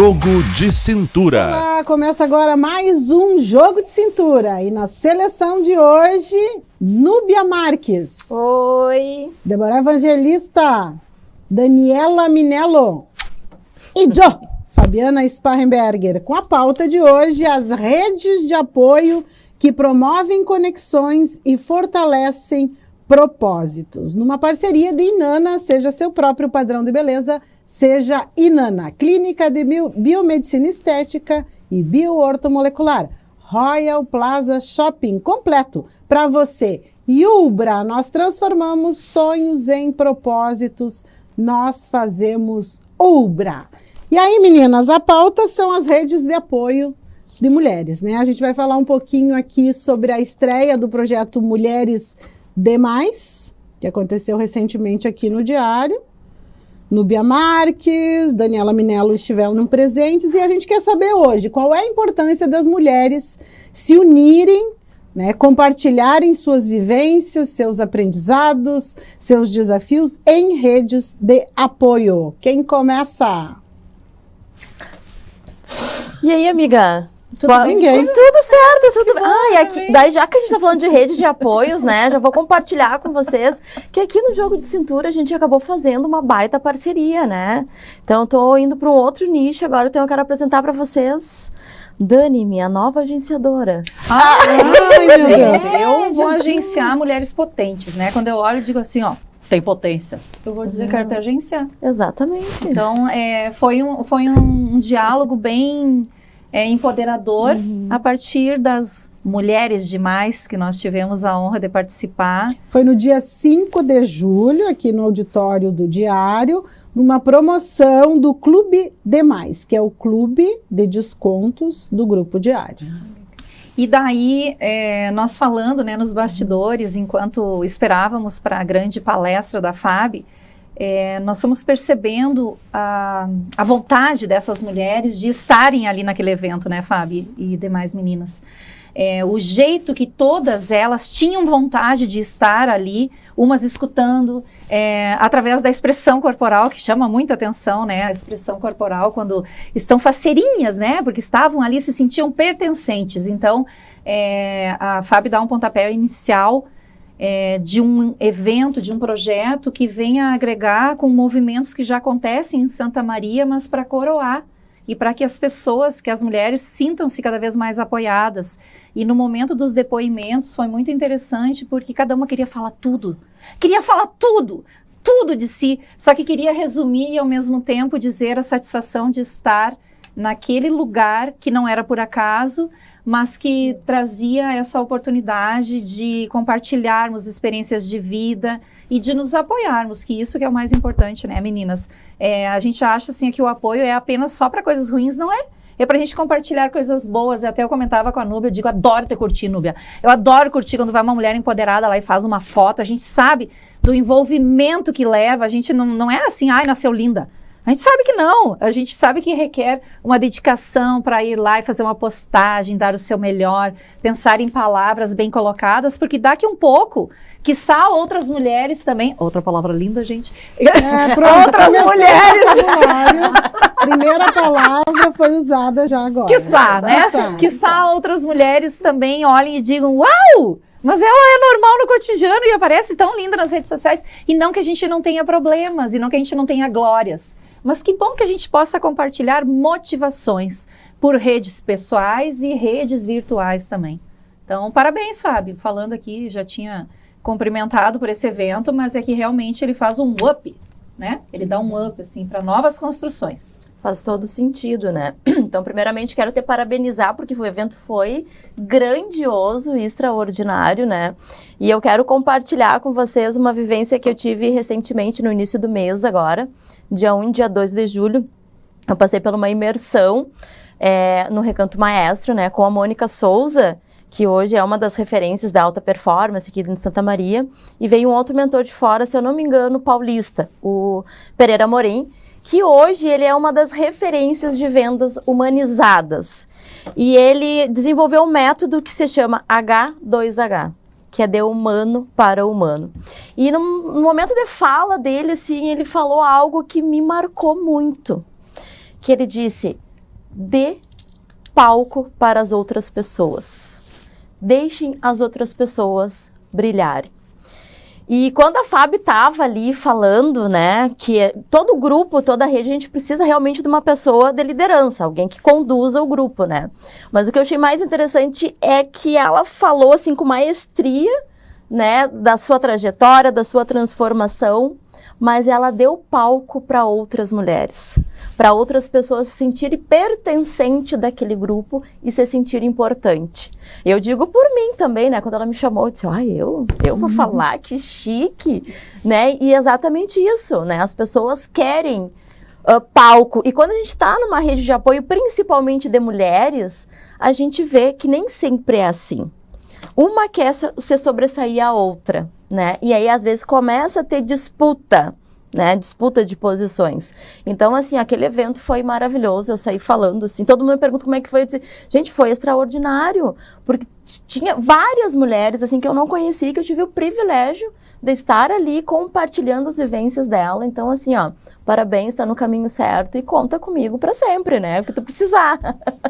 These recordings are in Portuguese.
Jogo de Cintura. Olá, começa agora mais um Jogo de Cintura. E na seleção de hoje, Núbia Marques. Oi. Débora Evangelista. Daniela Minello. E Fabiana Sparrenberger. Com a pauta de hoje, as redes de apoio que promovem conexões e fortalecem propósitos. Numa parceria de Inana, seja seu próprio padrão de beleza, seja Inana, Clínica de Biomedicina Estética e Bioortomolecular. Royal Plaza Shopping completo para você. Yubra, nós transformamos sonhos em propósitos, nós fazemos Ubra. E aí, meninas, a pauta são as redes de apoio de mulheres, né? A gente vai falar um pouquinho aqui sobre a estreia do projeto Mulheres Demais, que aconteceu recentemente aqui no Diário. Núbia Marques, Daniela Minello estiveram presentes e a gente quer saber hoje qual é a importância das mulheres se unirem, né, compartilharem suas vivências, seus aprendizados, seus desafios em redes de apoio. Quem começa? E aí, amiga? Tudo bem, gay? Tudo certo, tudo bem. E aqui, daí, já que a gente tá falando de rede de apoios, né, já vou compartilhar com vocês que aqui no Jogo de Cintura a gente acabou fazendo uma baita parceria, né? Então eu tô indo para um outro nicho agora, então eu quero apresentar para vocês Dani, minha nova agenciadora. Ai, meu Deus. Eu vou agenciar mulheres potentes, né? Quando eu olho e digo assim, ó, tem potência. Eu vou dizer que quero te agenciar. Exatamente. Então, foi um diálogo bem empoderador a partir das mulheres demais que nós tivemos a honra de participar. Foi no dia 5 de julho, aqui no auditório do Diário, numa promoção do Clube Demais, que é o clube de descontos do Grupo Diário. E daí, nós falando, né, nos bastidores, enquanto esperávamos para a grande palestra da FAB, nós fomos percebendo a vontade dessas mulheres de estarem ali naquele evento, né, Fábio e demais meninas. O jeito que todas elas tinham vontade de estar ali, umas escutando, através da expressão corporal, que chama muito atenção, né, a expressão corporal, quando estão faceirinhas, né, porque estavam ali, se sentiam pertencentes. Então, a Fábio dá um pontapé inicial de um evento, de um projeto que venha agregar com movimentos que já acontecem em Santa Maria, mas para coroar e para que as pessoas, que as mulheres sintam-se cada vez mais apoiadas. E no momento dos depoimentos foi muito interessante porque cada uma queria falar tudo de si, só que queria resumir e ao mesmo tempo dizer a satisfação de estar naquele lugar que não era por acaso, mas que trazia essa oportunidade de compartilharmos experiências de vida e de nos apoiarmos, que isso que é o mais importante, né, meninas? A gente acha, assim, que o apoio é apenas só para coisas ruins, não é? É pra gente compartilhar coisas boas. Até eu comentava com a Núbia, eu digo, adoro te curtir, Núbia. Eu adoro curtir quando vai uma mulher empoderada lá e faz uma foto, a gente sabe do envolvimento que leva, a gente não é assim, ai, nasceu linda. A gente sabe que não, a gente sabe que requer uma dedicação para ir lá e fazer uma postagem, dar o seu melhor, pensar em palavras bem colocadas, porque daqui um pouco, quiçá outras mulheres também, outra palavra linda, gente, Pronto, outras mulheres, primeira palavra foi usada já agora. Quiçá, né? Quiçá outras mulheres também olhem e digam, uau! Mas ela é normal no cotidiano e aparece tão linda nas redes sociais. E não que a gente não tenha problemas, e não que a gente não tenha glórias. Mas que bom que a gente possa compartilhar motivações por redes pessoais e redes virtuais também. Então, parabéns, Fábio. Falando aqui, já tinha cumprimentado por esse evento, mas é que realmente ele faz um up, né? Ele dá um up, assim, para novas construções. Faz todo sentido, né? Então, primeiramente, quero te parabenizar, porque o evento foi grandioso e extraordinário, né? E eu quero compartilhar com vocês uma vivência que eu tive recentemente, no início do mês agora, dia 1 e dia 2 de julho. Eu passei por uma imersão no Recanto Maestro, né? Com a Mônica Souza, que hoje é uma das referências da alta performance aqui em Santa Maria. E veio um outro mentor de fora, se eu não me engano, paulista, o Pereira Morim, que hoje ele é uma das referências de vendas humanizadas. E ele desenvolveu um método que se chama H2H, que é de humano para humano. E no momento de fala dele, assim, ele falou algo que me marcou muito. Que ele disse, dê palco para as outras pessoas. Deixem as outras pessoas brilharem. E quando a Fábio estava ali falando, né, que todo grupo, toda rede, a gente precisa realmente de uma pessoa de liderança, alguém que conduza o grupo, né? Mas o que eu achei mais interessante é que ela falou, assim, com maestria, né, da sua trajetória, da sua transformação, mas ela deu palco para outras mulheres, para outras pessoas se sentirem pertencente daquele grupo e se sentirem importante. Eu digo por mim também, né? Quando ela me chamou, eu disse, eu vou falar, que chique, né? E exatamente isso, né? As pessoas querem palco. E quando a gente está numa rede de apoio, principalmente de mulheres, a gente vê que nem sempre é assim. Uma quer se sobressair à outra, né? E aí, às vezes, começa a ter disputa, né? Disputa de posições. Então, assim, aquele evento foi maravilhoso. Eu saí falando, assim, todo mundo me pergunta como é que foi. Eu disse, gente, foi extraordinário, porque tinha várias mulheres, assim, que eu não conhecia, que eu tive o privilégio de estar ali compartilhando as vivências dela. Então, assim, ó, parabéns, tá no caminho certo e conta comigo para sempre, né? O que tu precisar.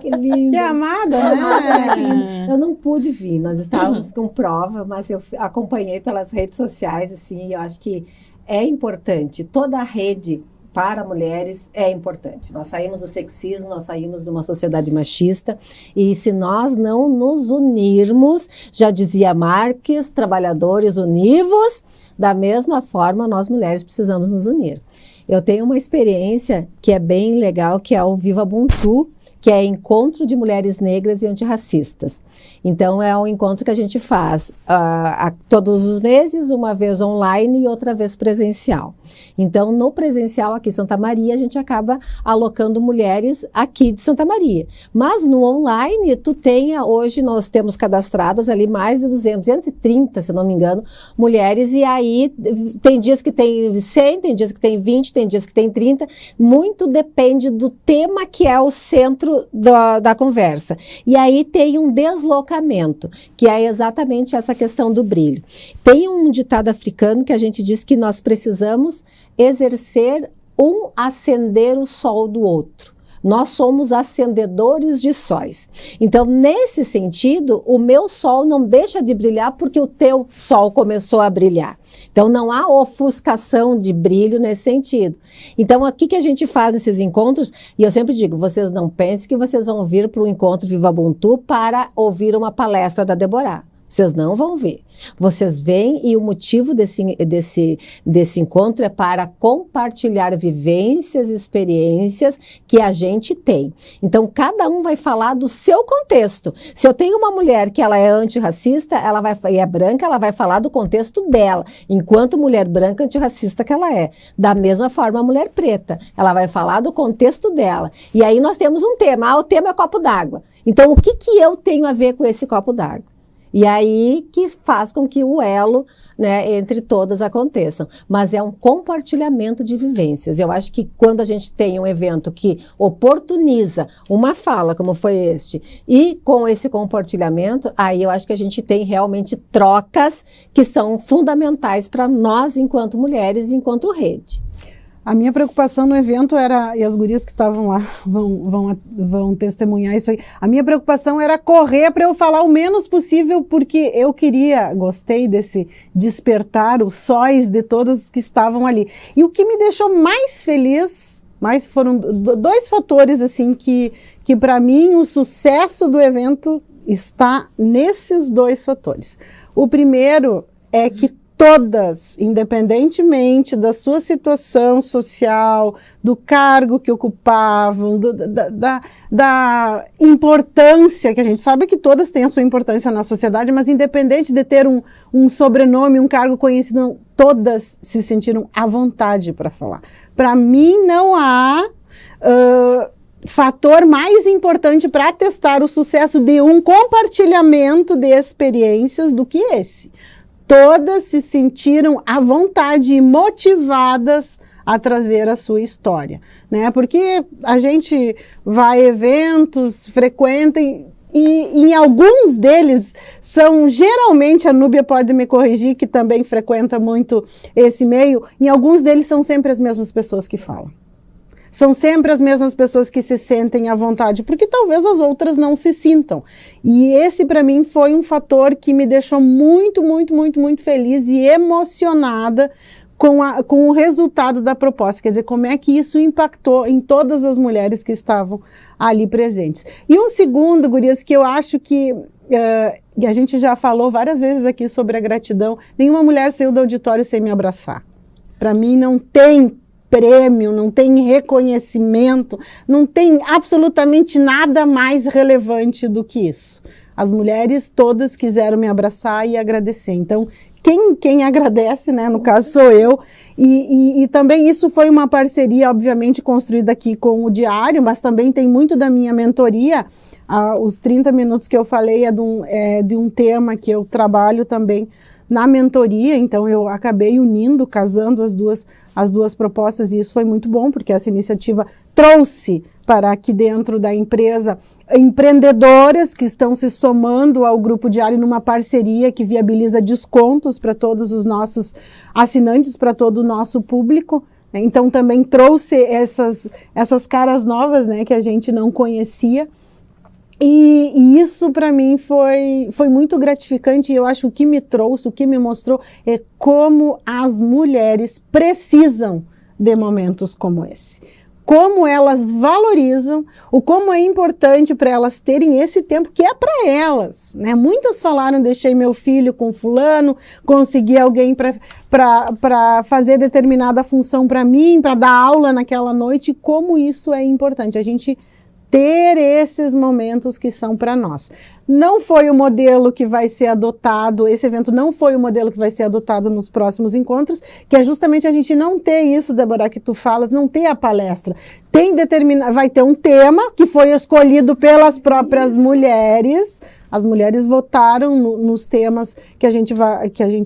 Que lindo. Que amada, né? Eu não pude vir, nós estávamos com prova, mas eu acompanhei pelas redes sociais, assim, e eu acho que é importante. Toda a rede para mulheres é importante. Nós saímos do sexismo, nós saímos de uma sociedade machista, e se nós não nos unirmos, já dizia Marx, trabalhadores univos, da mesma forma nós mulheres precisamos nos unir. Eu tenho uma experiência que é bem legal, que é o Viva Ubuntu, que é Encontro de Mulheres Negras e Antirracistas. Então, é um encontro que a gente faz todos os meses, uma vez online e outra vez presencial. Então, no presencial aqui em Santa Maria, a gente acaba alocando mulheres aqui de Santa Maria. Mas no online, hoje nós temos cadastradas ali mais de 230, se não me engano, mulheres, e aí tem dias que tem 100, tem dias que tem 20, tem dias que tem 30, muito depende do tema que é o centro da conversa. E aí tem um deslocamento, que é exatamente essa questão do brilho. Tem um ditado africano que a gente diz que nós precisamos exercer acender o sol do outro. Nós somos acendedores de sóis. Então, nesse sentido, o meu sol não deixa de brilhar porque o teu sol começou a brilhar. Então, não há ofuscação de brilho nesse sentido. Então, o que a gente faz nesses encontros? E eu sempre digo, vocês não pensem que vocês vão vir para o Encontro Viva Ubuntu para ouvir uma palestra da Deborah. Vocês não vão ver. Vocês vêm, e o motivo desse encontro é para compartilhar vivências, experiências que a gente tem. Então, cada um vai falar do seu contexto. Se eu tenho uma mulher que ela é antirracista, e é branca, ela vai falar do contexto dela, enquanto mulher branca antirracista que ela é. Da mesma forma, a mulher preta, ela vai falar do contexto dela. E aí nós temos um tema, o tema é copo d'água. Então, o que eu tenho a ver com esse copo d'água? E aí que faz com que o elo, né, entre todas aconteçam. Mas é um compartilhamento de vivências. Eu acho que quando a gente tem um evento que oportuniza uma fala, como foi este, e com esse compartilhamento, aí eu acho que a gente tem realmente trocas que são fundamentais para nós, enquanto mulheres e enquanto rede. A minha preocupação no evento era, e as gurias que estavam lá vão testemunhar isso aí, a minha preocupação era correr para eu falar o menos possível, porque eu gostei desse despertar os sóis de todas que estavam ali. E o que me deixou mais feliz, foram dois fatores, assim, que para mim o sucesso do evento está nesses dois fatores. O primeiro é que todas, independentemente da sua situação social, do cargo que ocupavam, da importância, que a gente sabe que todas têm a sua importância na sociedade, mas independente de ter um sobrenome, um cargo conhecido, todas se sentiram à vontade para falar. Para mim, não há fator mais importante para atestar o sucesso de um compartilhamento de experiências do que esse. Todas se sentiram à vontade e motivadas a trazer a sua história, né? Porque a gente vai a eventos, frequenta e em alguns deles são, geralmente, a Núbia pode me corrigir, que também frequenta muito esse meio, em alguns deles são sempre as mesmas pessoas que falam. São sempre as mesmas pessoas que se sentem à vontade, porque talvez as outras não se sintam. E esse, para mim, foi um fator que me deixou muito, muito, muito, muito feliz e emocionada com o resultado da proposta. Quer dizer, como é que isso impactou em todas as mulheres que estavam ali presentes. E um segundo, gurias, que eu acho que a gente já falou várias vezes aqui sobre a gratidão, nenhuma mulher saiu do auditório sem me abraçar. Para mim não tem prêmio, não tem reconhecimento, não tem absolutamente nada mais relevante do que isso. As mulheres todas quiseram me abraçar e agradecer. Então, quem agradece, né, no caso sou eu, e também isso foi uma parceria, obviamente, construída aqui com o Diário, mas também tem muito da minha mentoria. Os 30 minutos que eu falei é de um tema que eu trabalho também na mentoria, então eu acabei casando as duas propostas, e isso foi muito bom, porque essa iniciativa trouxe para aqui dentro da empresa empreendedoras que estão se somando ao Grupo Diário numa parceria que viabiliza descontos para todos os nossos assinantes, para todo o nosso público. Então também trouxe essas caras novas, né, que a gente não conhecia. E isso para mim foi muito gratificante, e eu acho que o que me trouxe, o que me mostrou é como as mulheres precisam de momentos como esse. Como elas valorizam, o como é importante para elas terem esse tempo que é para elas, né? Muitas falaram, deixei meu filho com fulano, consegui alguém para fazer determinada função para mim, para dar aula naquela noite, como isso é importante, a gente ter esses momentos que são para nós. Não foi o modelo que vai ser adotado, esse evento não foi o modelo que vai ser adotado nos próximos encontros, que é justamente a gente não ter isso, Débora, que tu falas, não ter a palestra. Vai ter um tema que foi escolhido pelas próprias mulheres. As mulheres votaram nos temas que a gente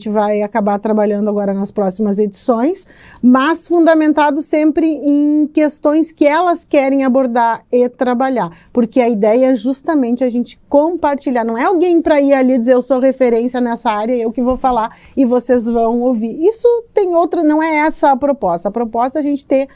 vai acabar trabalhando agora nas próximas edições, mas fundamentado sempre em questões que elas querem abordar e trabalhar, porque a ideia é justamente a gente compartilhar, não é alguém para ir ali dizer eu sou referência nessa área, eu que vou falar e vocês vão ouvir. Isso tem outra, não é essa a proposta. A proposta é a gente ter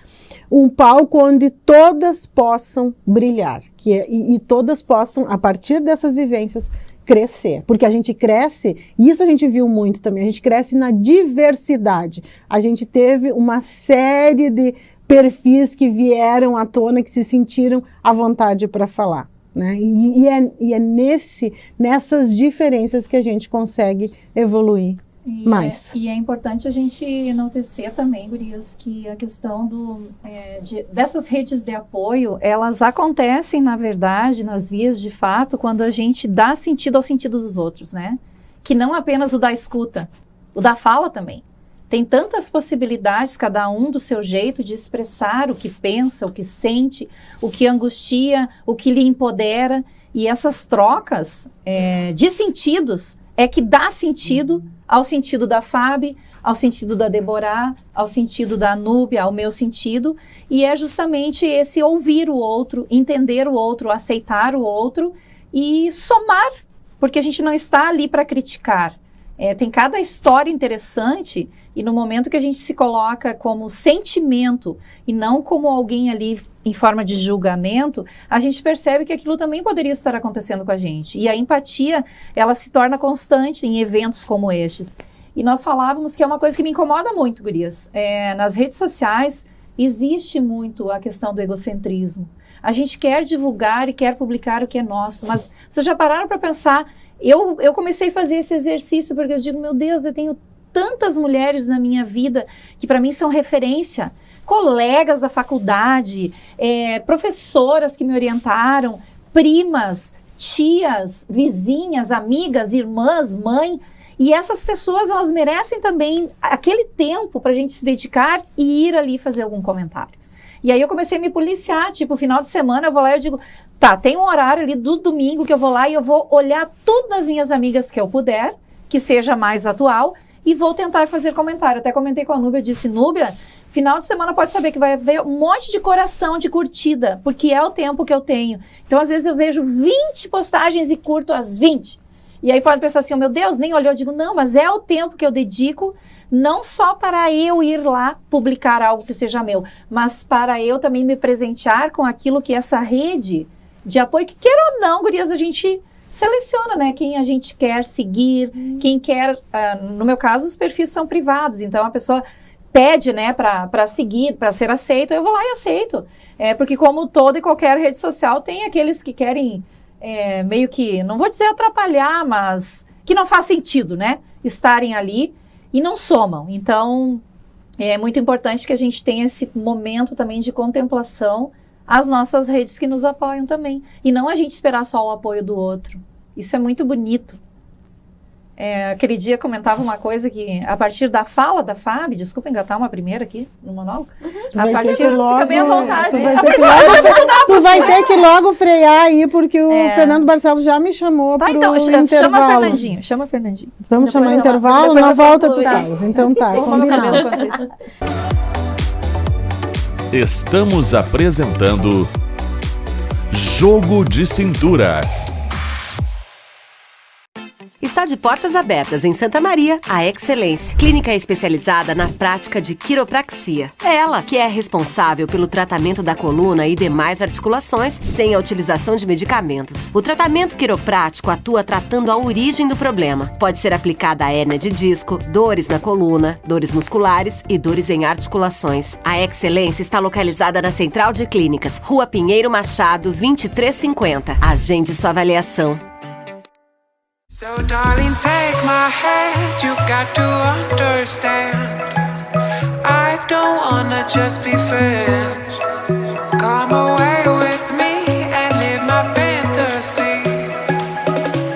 um palco onde todas possam brilhar, e todas possam, a partir dessas vivências, crescer. Porque a gente cresce, e isso a gente viu muito também, a gente cresce na diversidade. A gente teve uma série de perfis que vieram à tona, que se sentiram à vontade para falar, né? E é nessas diferenças que a gente consegue evoluir. E é importante a gente enaltecer também, gurias, que a questão dessas redes de apoio, elas acontecem, na verdade, nas vias de fato, quando a gente dá sentido ao sentido dos outros, né? Que não apenas o da escuta, o da fala também. Tem tantas possibilidades, cada um do seu jeito, de expressar o que pensa, o que sente, o que angustia, o que lhe empodera. E essas trocas de sentidos é que dá sentido ao sentido da Fábio, ao sentido da Débora, ao sentido da Núbia, ao meu sentido, e é justamente esse ouvir o outro, entender o outro, aceitar o outro e somar, porque a gente não está ali para criticar. Tem cada história interessante, e no momento que a gente se coloca como sentimento e não como alguém ali em forma de julgamento, a gente percebe que aquilo também poderia estar acontecendo com a gente. E a empatia, ela se torna constante em eventos como estes. E nós falávamos que é uma coisa que me incomoda muito, gurias. Nas redes sociais existe muito a questão do egocentrismo. A gente quer divulgar e quer publicar o que é nosso, mas vocês já pararam para pensar? Eu comecei a fazer esse exercício porque eu digo, meu Deus, eu tenho tantas mulheres na minha vida que para mim são referência, colegas da faculdade, professoras que me orientaram, primas, tias, vizinhas, amigas, irmãs, mãe, e essas pessoas, elas merecem também aquele tempo para a gente se dedicar e ir ali fazer algum comentário. E aí eu comecei a me policiar, tipo, final de semana eu vou lá e eu digo, tá, tem um horário ali do domingo que eu vou lá e eu vou olhar tudo das minhas amigas que eu puder, que seja mais atual, e vou tentar fazer comentário. Até comentei com a Núbia, disse, Núbia, final de semana pode saber que vai haver um monte de coração de curtida, porque é o tempo que eu tenho. Então, às vezes eu vejo 20 postagens e curto as 20. E aí pode pensar assim, meu Deus, nem olhou. Eu digo, não, mas é o tempo que eu dedico, não só para eu ir lá publicar algo que seja meu, mas para eu também me presentear com aquilo que essa rede de apoio, que queira ou não, gurias, a gente seleciona, né, quem a gente quer seguir, quem quer, no meu caso, os perfis são privados, então a pessoa pede, né, para seguir, para ser aceito, eu vou lá e aceito. Porque como toda e qualquer rede social, tem aqueles que querem meio que, não vou dizer atrapalhar, mas que não faz sentido, né, estarem ali e não somam. Então, é muito importante que a gente tenha esse momento também de contemplação às nossas redes que nos apoiam também. E não a gente esperar só o apoio do outro. Isso é muito bonito. Aquele dia comentava uma coisa que, a partir da fala da Fábio, desculpa engatar uma primeira aqui no monólogo, a partir fica bem à vontade. Tu vai ter que logo frear aí, porque o Fernando Barcelos já me chamou para o intervalo. Chama o Fernandinho. Vamos chamar o intervalo, na volta tu faz. Então tá, combinado. Estamos apresentando Jogo de Cintura. Está de portas abertas em Santa Maria, a Excelência, clínica especializada na prática de quiropraxia. É ela que é responsável pelo tratamento da coluna e demais articulações sem a utilização de medicamentos. O tratamento quiroprático atua tratando a origem do problema. Pode ser aplicada a hérnia de disco, dores na coluna, dores musculares e dores em articulações. A Excelência está localizada na Central de Clínicas, Rua Pinheiro Machado, 2350. Agende sua avaliação. So darling, take my hand, you got to understand, I don't wanna just be friends. Come away with me and live my fantasy,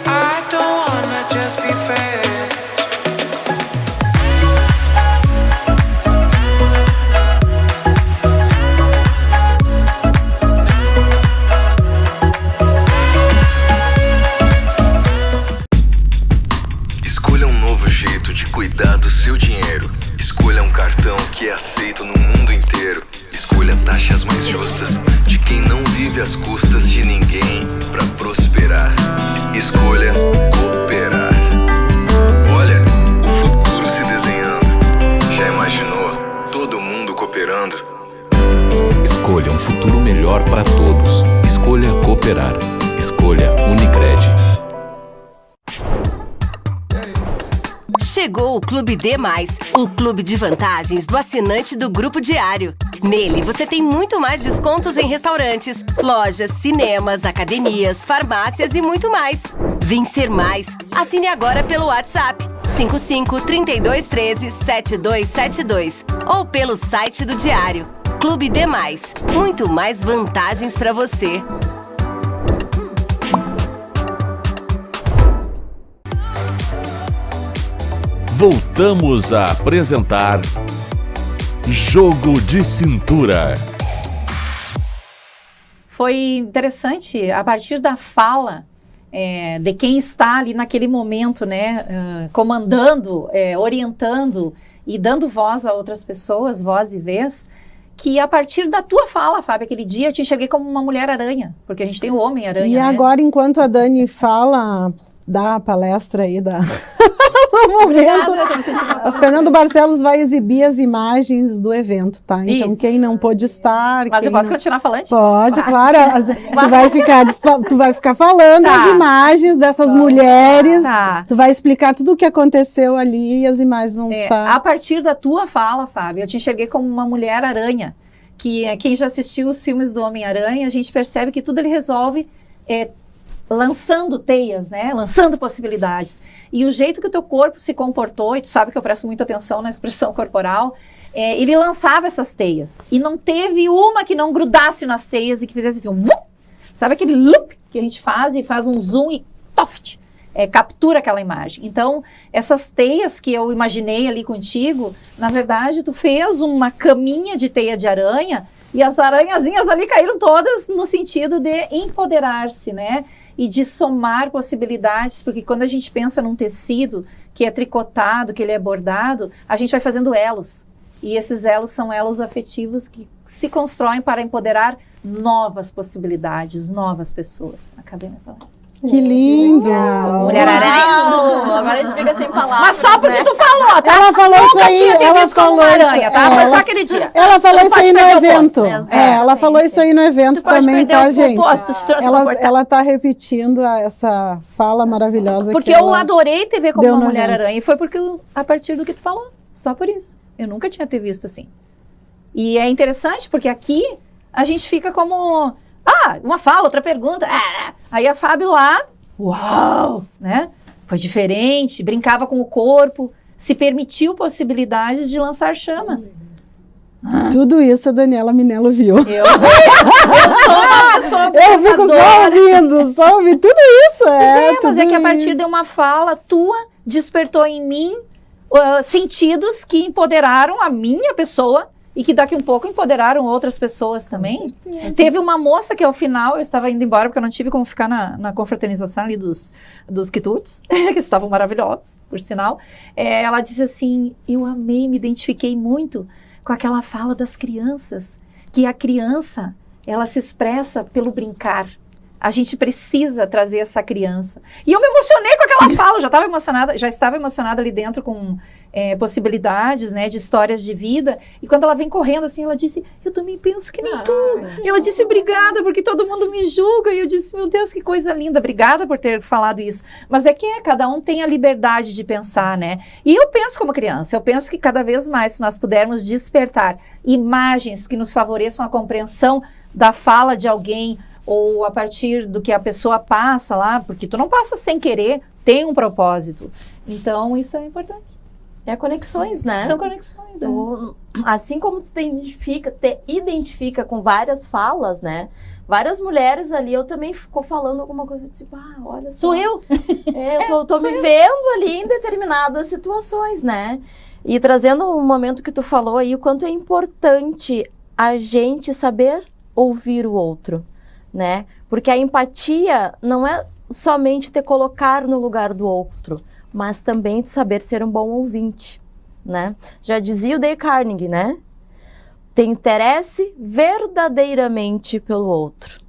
I don't wanna just be friends. Cuidar do seu dinheiro. Escolha um cartão que é aceito no mundo inteiro. Escolha taxas mais justas de quem não vive às custas de ninguém para prosperar. Escolha cooperar. Olha, o futuro se desenhando. Já imaginou todo mundo cooperando? Escolha um futuro melhor para todos. Escolha cooperar. Escolha Unicred. Chegou o Clube D+, o clube de vantagens do assinante do Grupo Diário. Nele, você tem muito mais descontos em restaurantes, lojas, cinemas, academias, farmácias e muito mais. Vencer mais. Assine agora pelo WhatsApp 55 32 13 7272 ou pelo site do Diário. Clube D+, muito mais vantagens para você. Voltamos a apresentar Jogo de Cintura. Foi interessante, a partir da fala de quem está ali naquele momento, né, comandando, orientando e dando voz a outras pessoas, voz e vez, que a partir da tua fala, Fábio, aquele dia eu te enxerguei como uma mulher-aranha, porque a gente tem o Homem-Aranha, E né? agora, enquanto a Dani fala, dá a palestra aí da... no momento, o Fernando Barcelos vai exibir as imagens do evento, tá? Então, Isso. quem não pôde estar... Mas eu posso continuar falando? Pode, claro. Tu vai ficar falando as imagens dessas mulheres, tu vai explicar tudo o que aconteceu ali e as imagens vão estar... A partir da tua fala, Fábio, eu te enxerguei como uma mulher-aranha, que quem já assistiu os filmes do Homem-Aranha, a gente percebe que tudo ele resolve lançando teias, né? Lançando possibilidades. E o jeito que o teu corpo se comportou, e tu sabe que eu presto muita atenção na expressão corporal, ele lançava essas teias. E não teve uma que não grudasse nas teias e que fizesse assim, sabe aquele loop que a gente faz e faz um zoom e toft, captura aquela imagem. Então, essas teias que eu imaginei ali contigo, na verdade, tu fez uma caminha de teia de aranha e as aranhazinhas ali caíram todas no sentido de empoderar-se, né? E de somar possibilidades, porque quando a gente pensa num tecido que é tricotado, que ele é bordado, a gente vai fazendo elos. E esses elos são elos afetivos que se constroem para empoderar novas possibilidades, novas pessoas. Acabei minha palestra. Que lindo! Mulher aranha. Uau! Agora a gente fica sem palavras. Mas só porque né? tu falou, tá? Ela falou isso aí, ela falou uma isso. aranha, tá? Foi só aquele dia. Ela falou Tu isso pode aí no perder o evento. posto. Ela falou isso aí no evento Tu pode também, perder tá, o gente? posto se transportar. Ela tá repetindo essa fala maravilhosa Porque que eu ela adorei te ver como deu uma no mulher evento. aranha. E foi porque a partir do que tu falou. Só por isso. Eu nunca tinha te visto assim. E é interessante porque aqui a gente fica como... uma fala, outra pergunta. Aí a Fábio lá, uau, né? Foi diferente, brincava com o corpo, se permitiu possibilidades de lançar chamas. Tudo isso a Daniela Minello viu. Eu sou uma pessoa Eu fico só ouvindo tudo isso. Mas é tudo que a partir isso. de uma fala tua, despertou em mim sentidos que empoderaram a minha pessoa e que daqui um pouco empoderaram outras pessoas também. Teve uma moça que ao final, eu estava indo embora porque eu não tive como ficar na confraternização ali dos quitutes, que estavam maravilhosos, por sinal. Ela disse assim, eu amei, me identifiquei muito com aquela fala das crianças, que a criança, ela se expressa pelo brincar. A gente precisa trazer essa criança. E eu me emocionei com aquela fala, já estava emocionada ali dentro com possibilidades, né, de histórias de vida. E quando ela vem correndo assim, ela disse, eu também penso que nem tu. E ela disse, obrigada, porque todo mundo me julga. E eu disse, meu Deus, que coisa linda, obrigada por ter falado isso. Mas cada um tem a liberdade de pensar, né? E eu penso como criança, eu penso que cada vez mais, se nós pudermos despertar imagens que nos favoreçam a compreensão da fala de alguém, ou a partir do que a pessoa passa lá, porque tu não passa sem querer, tem um propósito. Então, isso é importante. É conexões, né? São conexões, Assim como tu te identifica com várias falas, né? Várias mulheres ali, eu também ficou falando alguma coisa, tipo, olha só. Sou eu? Eu tô me vendo ali em determinadas situações, né? E trazendo um momento que tu falou aí, o quanto é importante a gente saber ouvir o outro, né? Porque a empatia não é somente te colocar no lugar do outro, mas também saber ser um bom ouvinte, né? Já dizia o Dale Carnegie, né? Te interesse verdadeiramente pelo outro.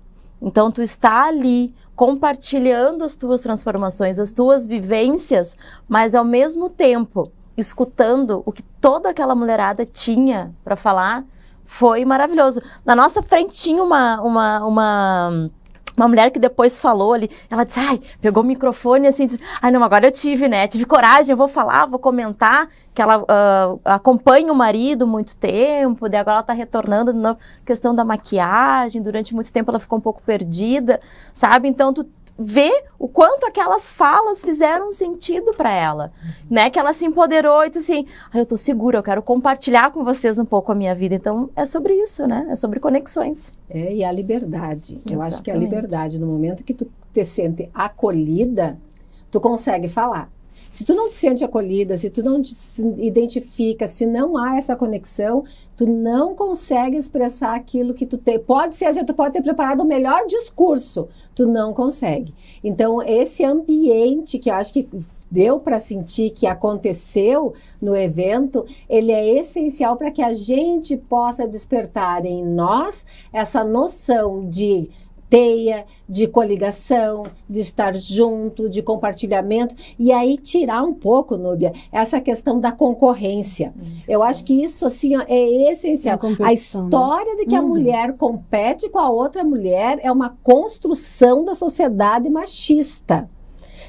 Então, tu está ali compartilhando as tuas transformações, as tuas vivências, mas ao mesmo tempo escutando o que toda aquela mulherada tinha para falar. Foi maravilhoso. Na nossa frente tinha uma mulher que depois falou ali, ela disse, pegou o microfone assim, disse, não, agora eu tive coragem, eu vou falar, vou comentar, que ela acompanha o marido muito tempo, daí agora ela tá retornando de novo, questão da maquiagem, durante muito tempo ela ficou um pouco perdida, sabe? Então, tu vê o quanto aquelas falas fizeram sentido para ela, né? Que ela se empoderou e disse assim, eu tô segura, eu quero compartilhar com vocês um pouco a minha vida. Então, é sobre isso, né? É sobre conexões. E a liberdade. Eu Exatamente. acho que a liberdade, no momento que tu te sente acolhida, tu consegue falar. Se tu não te sente acolhida, se tu não te identifica, se não há essa conexão, tu não consegue expressar aquilo que tu tem. Pode ser, tu pode ter preparado o melhor discurso, tu não consegue. Então, esse ambiente que eu acho que deu para sentir que aconteceu no evento, ele é essencial para que a gente possa despertar em nós essa noção de teia, de coligação, de estar junto, de compartilhamento, e aí tirar um pouco, Núbia, essa questão da concorrência. Eu acho que isso, assim, é essencial. A história de que a mulher compete com a outra mulher é uma construção da sociedade machista.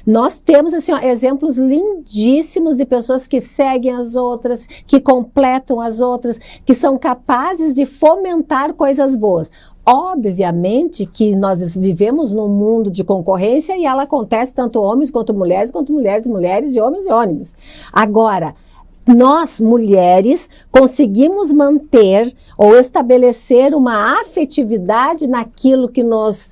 Nós temos, assim, exemplos lindíssimos de pessoas que seguem as outras, que completam as outras, que são capazes de fomentar coisas boas. Obviamente que nós vivemos num mundo de concorrência e ela acontece tanto homens quanto mulheres, mulheres e homens. Agora, nós, mulheres, conseguimos manter ou estabelecer uma afetividade naquilo que nos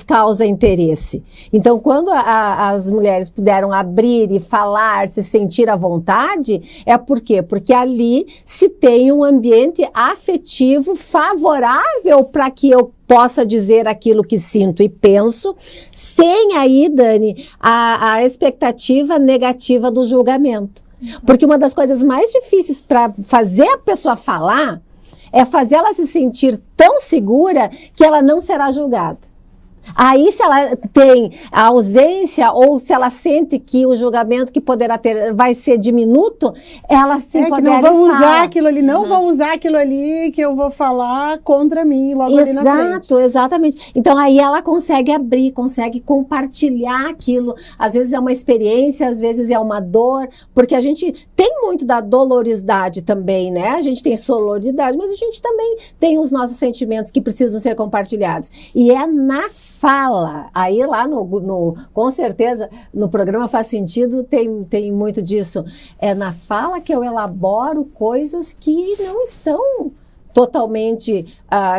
causa interesse. Então, quando as mulheres puderam abrir e falar, se sentir à vontade, é por quê? Porque ali se tem um ambiente afetivo favorável para que eu possa dizer aquilo que sinto e penso, sem aí, Dani, a expectativa negativa do julgamento. Porque uma das coisas mais difíceis para fazer a pessoa falar é fazer ela se sentir tão segura que ela não será julgada. Aí, se ela tem a ausência ou se ela sente que o julgamento que poderá ter vai ser diminuto, ela se empodera. Que não vão usar aquilo ali, não vão usar aquilo ali que eu vou falar contra mim logo ali na frente. Exato, exatamente. Então, aí ela consegue abrir, consegue compartilhar aquilo. Às vezes é uma experiência, às vezes é uma dor, porque a gente tem muito da dolorosidade também, né? A gente tem sororidade, mas a gente também tem os nossos sentimentos que precisam ser compartilhados. E é na fala, aí lá com certeza no programa Faz Sentido tem muito disso, é na fala que eu elaboro coisas que não estão totalmente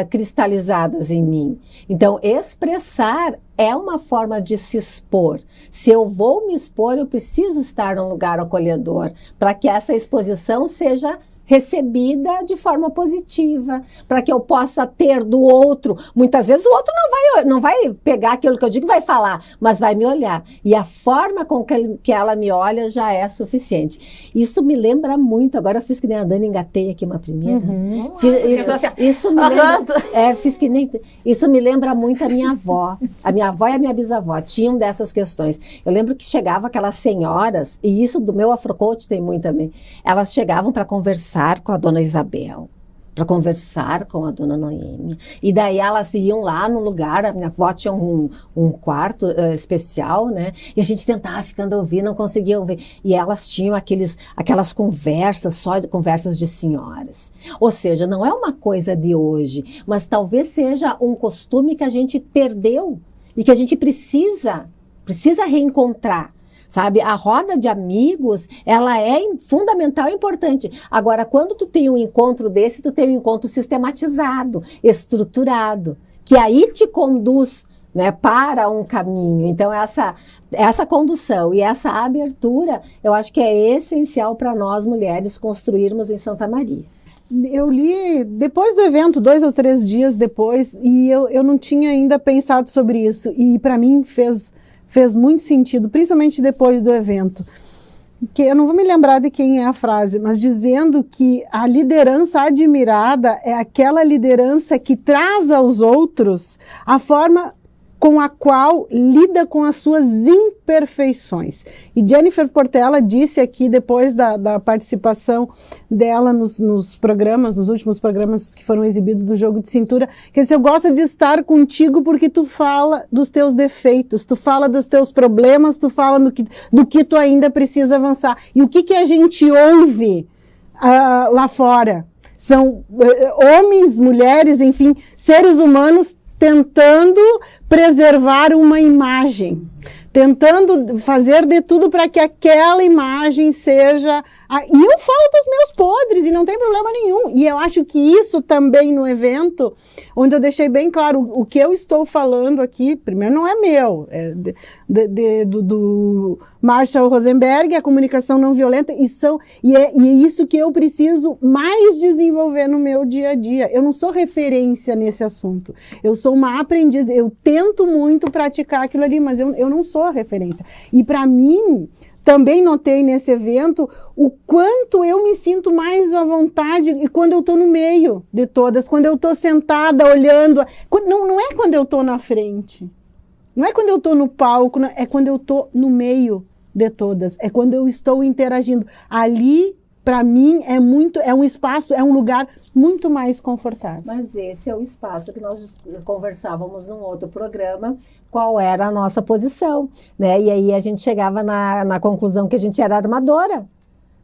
cristalizadas em mim. Então, expressar é uma forma de se expor. Se eu vou me expor, eu preciso estar num lugar acolhedor para que essa exposição seja recebida de forma positiva, para que eu possa ter do outro. Muitas vezes o outro não vai pegar aquilo que eu digo e vai falar, mas vai me olhar. E a forma com que ela me olha já é suficiente. Isso me lembra muito, agora eu fiz que nem a Dani, engatei aqui uma primeira. Isso me lembra muito a minha avó. A minha avó e a minha bisavó tinham dessas questões. Eu lembro que chegava aquelas senhoras, e isso do meu afrocoach tem muito também, elas chegavam para conversar com a dona Isabel, para conversar com a dona Noêmia. E daí elas iam lá no lugar, a minha avó tinha um quarto especial, né? E a gente tentava ficando ouvir, não conseguia ouvir. E elas tinham aquelas conversas, só conversas de senhoras. Ou seja, não é uma coisa de hoje, mas talvez seja um costume que a gente perdeu e que a gente precisa reencontrar. Sabe, a roda de amigos, ela é fundamental e importante. Agora, quando tu tem um encontro desse, tu tem um encontro sistematizado, estruturado, que aí te conduz, né, para um caminho. Então, essa condução e essa abertura, eu acho que é essencial para nós mulheres construirmos em Santa Maria. Eu li depois do evento, 2 ou 3 dias depois, e eu não tinha ainda pensado sobre isso. E para mim fez muito sentido, principalmente depois do evento. Que eu não vou me lembrar de quem é a frase, mas dizendo que a liderança admirada é aquela liderança que traz aos outros a forma com a qual lida com as suas imperfeições. E Jennifer Portela disse aqui, depois da participação dela nos programas, nos últimos programas que foram exibidos do Jogo de Cintura, que eu gosto de estar contigo porque tu fala dos teus defeitos, tu fala dos teus problemas, tu fala do que tu ainda precisa avançar. E o que a gente ouve lá fora? São homens, mulheres, enfim, seres humanos tentando preservar uma imagem, tentando fazer de tudo para que aquela imagem seja... E eu falo dos meus podres e não tem problema nenhum. E eu acho que isso também no evento, onde eu deixei bem claro o que eu estou falando aqui, primeiro não é meu, é do Marshall Rosenberg, a comunicação não violenta, e é isso que eu preciso mais desenvolver no meu dia a dia. Eu não sou referência nesse assunto, eu sou uma aprendiz, eu tento muito praticar aquilo ali, mas eu não sou a referência. E para mim, também notei nesse evento o quanto eu me sinto mais à vontade e quando eu estou no meio de todas, quando eu estou sentada olhando, não é quando eu estou na frente, não é quando eu estou no palco, é quando eu estou no meio de todas, é quando eu estou interagindo. Ali, para mim, é um espaço, é um lugar muito mais confortável. Mas esse é o espaço que nós conversávamos num outro programa, qual era a nossa posição, né? E aí a gente chegava na conclusão que a gente era armadora.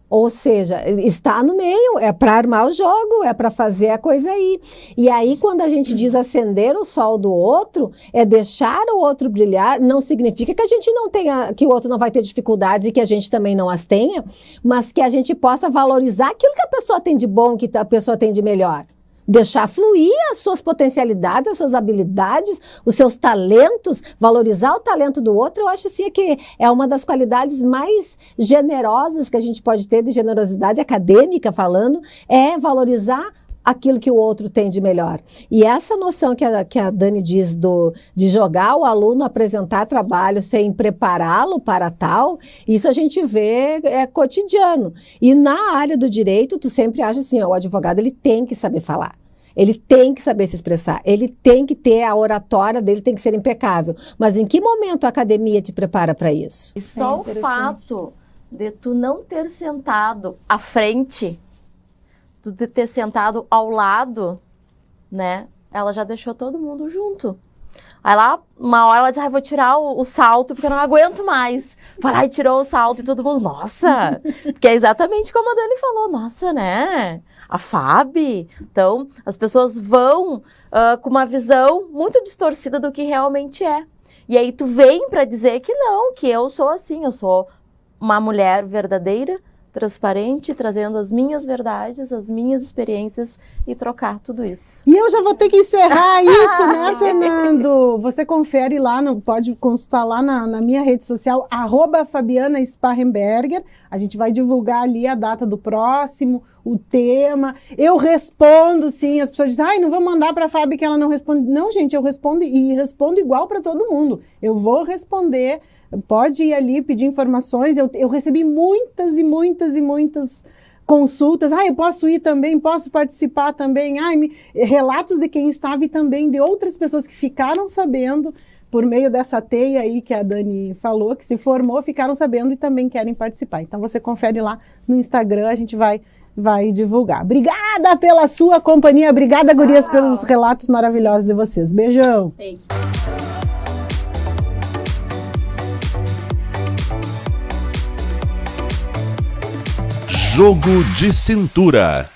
Ou seja, está no meio, é para armar o jogo, é para fazer a coisa aí. E aí, quando a gente diz acender o sol do outro, é deixar o outro brilhar, não significa que a gente não tenha, que o outro não vai ter dificuldades e que a gente também não as tenha, mas que a gente possa valorizar aquilo que a pessoa tem de bom, que a pessoa tem de melhor. Deixar fluir as suas potencialidades, as suas habilidades, os seus talentos, valorizar o talento do outro, eu acho assim que é uma das qualidades mais generosas que a gente pode ter, de generosidade acadêmica falando, é valorizar aquilo que o outro tem de melhor. E essa noção que a Dani diz de jogar o aluno apresentar trabalho sem prepará-lo para tal, isso a gente vê cotidiano. E na área do direito, tu sempre acha assim, o advogado ele tem que saber falar. Ele tem que saber se expressar, ele tem que ter, a oratória dele tem que ser impecável. Mas em que momento a academia te prepara para isso? E só o fato de tu não ter sentado à frente, de ter sentado ao lado, né? Ela já deixou todo mundo junto. Aí lá, uma hora ela diz, vou tirar o salto porque eu não aguento mais. Vai lá e tirou o salto e todo mundo, nossa! Porque é exatamente como a Dani falou, nossa, né? A Fabi. Então, as pessoas vão com uma visão muito distorcida do que realmente é. E aí tu vem pra dizer que não, que eu sou assim, eu sou uma mulher verdadeira, transparente, trazendo as minhas verdades, as minhas experiências e trocar tudo isso. E eu já vou ter que encerrar isso, né, Fernando? Você confere lá, pode consultar lá na minha rede social, @FabianaSparrenberger. A gente vai divulgar ali a data do próximo, o tema. Eu respondo, sim. As pessoas dizem, não vou mandar para a Fábio que ela não responde. Não, gente, eu respondo e respondo igual para todo mundo. Eu vou responder. Pode ir ali pedir informações. Eu recebi muitas e muitas e muitas consultas. Eu posso ir também, posso participar também. Relatos de quem estava e também de outras pessoas que ficaram sabendo por meio dessa teia aí que a Dani falou, que se formou, ficaram sabendo e também querem participar. Então você confere lá no Instagram, a gente vai divulgar. Obrigada pela sua companhia, obrigada, gurias, pelos relatos maravilhosos de vocês. Beijão! Jogo de Cintura.